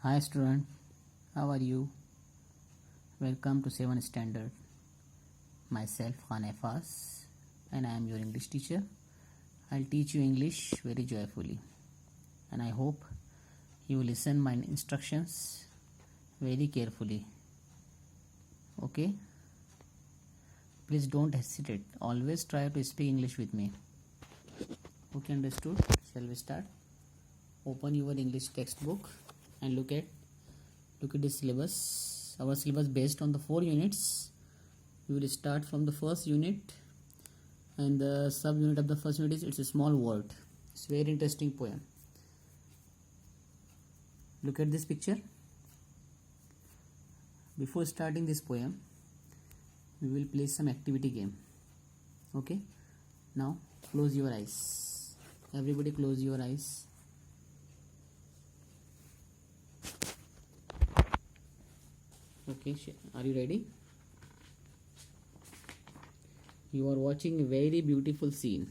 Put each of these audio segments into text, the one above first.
Hi student, how are you? Welcome to 7th standard. Myself Ahfaz and I am your English teacher. I'll teach you English very joyfully and I hope you will listen my instructions very carefully. Okay? Please don't hesitate. Always try to speak English with me. Okay, understood? Shall we start? Open your English textbook and look at the syllabus. Our syllabus based on the 4 units. We will start from the first unit, and the sub unit of the first unit is it's a small word. It's a very interesting poem. Look at this picture. Before starting this poem, we will play some activity game. Okay, now close your eyes. Everybody close your eyes. Okay, are you ready? You are watching a very beautiful scene.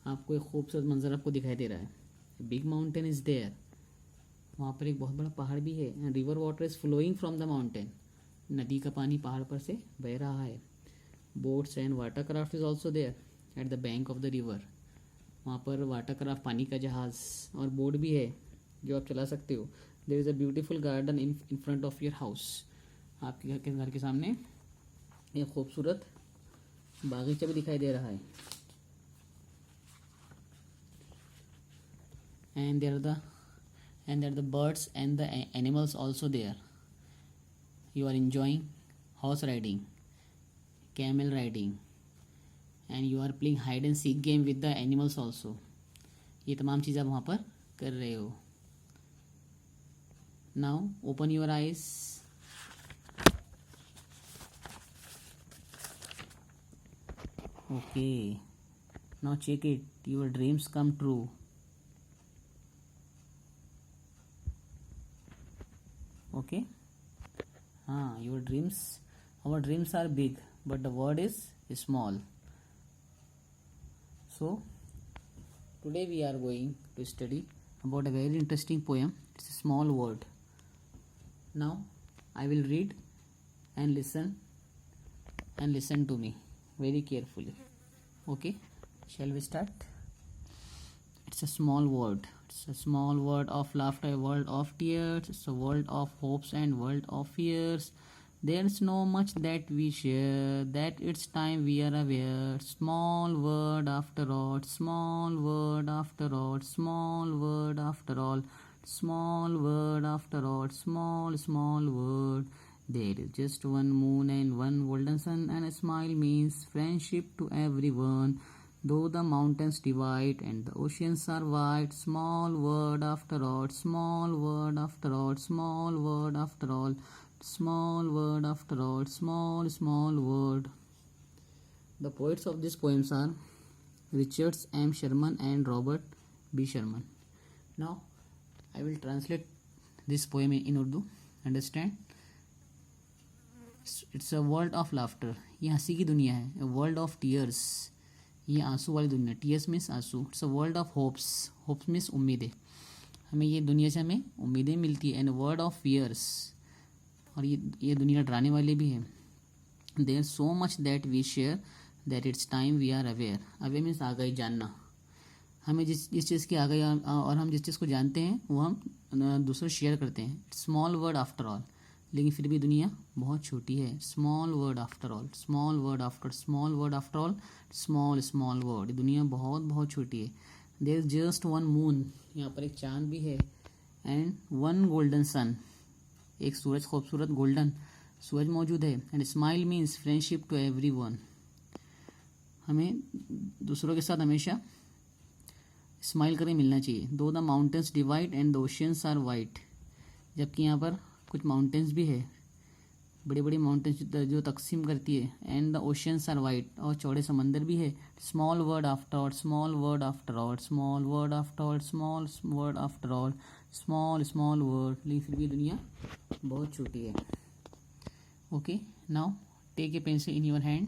आपको एक खूबसूरत मंजर आपको दिखाई दे रहा है. Big mountain is there. वहाँ पर एक बहुत बड़ा पहाड़ भी है. And river water is flowing from the mountain. नदी का पानी पहाड़ पर से बह रहा है. Boats and water craft is also there at the bank of the river. वहाँ पर वाटर क्राफ्ट पानी का जहाज और बोट भी है जो आप चला सकते हो. There is a beautiful garden in front of your house. आपके घर के सामने एक खूबसूरत बागीचा भी दिखाई दे रहा है. And there are the birds and the animals also there. You are enjoying horse riding, camel riding, and you are playing hide and seek game with the animals also. ये तमाम चीज़ आप वहाँ पर कर रहे हो. Now open your eyes. Okay, now check it. Your dreams come true. Okay. Your dreams. Our dreams are big, but the word is small. So today we are going to study about a very interesting poem. It's a small word. Now I will read and listen to me very carefully. Okay, shall we start? It's a small word. It's a small word of laughter, a world of tears. It's a world of hopes and world of fears. There's no much that we share, that it's time we are aware. Small word after all, small word after all, small word after all, small word after all, small word. There is just one moon and one golden sun, and a smile means friendship to everyone. Though the mountains divide and the oceans are wide, small word after all, small word after all, small word after all, small word after all, small word. The poets of these poems are Richard M. Sherman and Robert B. Sherman. Now I will translate this poem in Urdu. Understand? It's a world of laughter. ये हंसी की दुनिया है. A world of tears. ये आंसू वाली दुनिया. Tears means आंसू. It's a world of hopes. Hopes means उम्मीदें. हमें ये दुनिया से हमें उम्मीदें मिलती है. And world of fears. और ये दुनिया डराने वाली भी है. There so much that we share that it's time we are aware. Aware means आगाही, जानना. हमें जिस चीज़ की आगाही और हम जिस चीज़ को जानते हैं वो हम दूसरों शेयर करते हैं. Small world after all. लेकिन फिर भी दुनिया बहुत छोटी है. Small world after all, small world after, small world after all, small world. दुनिया बहुत बहुत छोटी है. There is just one moon. यहाँ पर एक चांद भी है. And one golden sun. एक सूरज, खूबसूरत गोल्डन सूरज मौजूद है. And smile means friendship to everyone. हमें दूसरों के साथ हमेशा स्माइल करके मिलना चाहिए. Though the mountains divide and the oceans are wide. जबकि यहाँ पर कुछ माउंटेन्स भी है, बड़ी बड़ी माउंटेन्स जो तकसीम करती है. And the oceans are wide. और चौड़े समंदर भी है. Small world after all, small world after all, small world after all, small world after all, small world. लेकिन फिर भी दुनिया बहुत छोटी है. Okay, now take a pencil in your hand.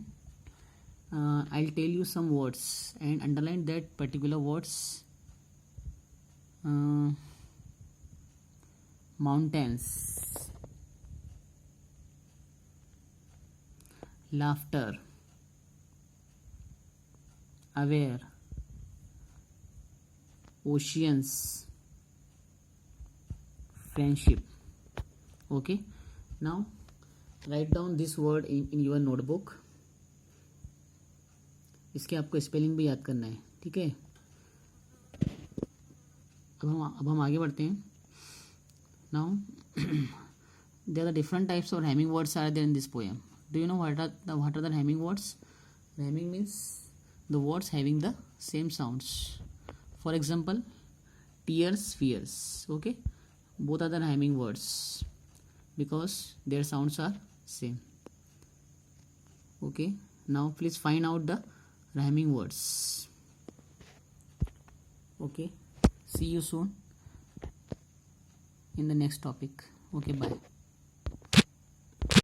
I will tell you some words and underline that particular words. mountains, laughter, aware, oceans, friendship. Okay, now write down this word in your notebook. इसके आपको spelling भी याद करना है, ठीक है। अब हम आगे बढ़ते हैं. Now there are different types of rhyming words are there in this poem. Do you know what are the rhyming words? Rhyming means the words having the same sounds. For example, tears, fears. Okay, both are the rhyming words because their sounds are same. Okay, now please find out the rhyming words. Okay, see you soon in the next topic. Okay, bye.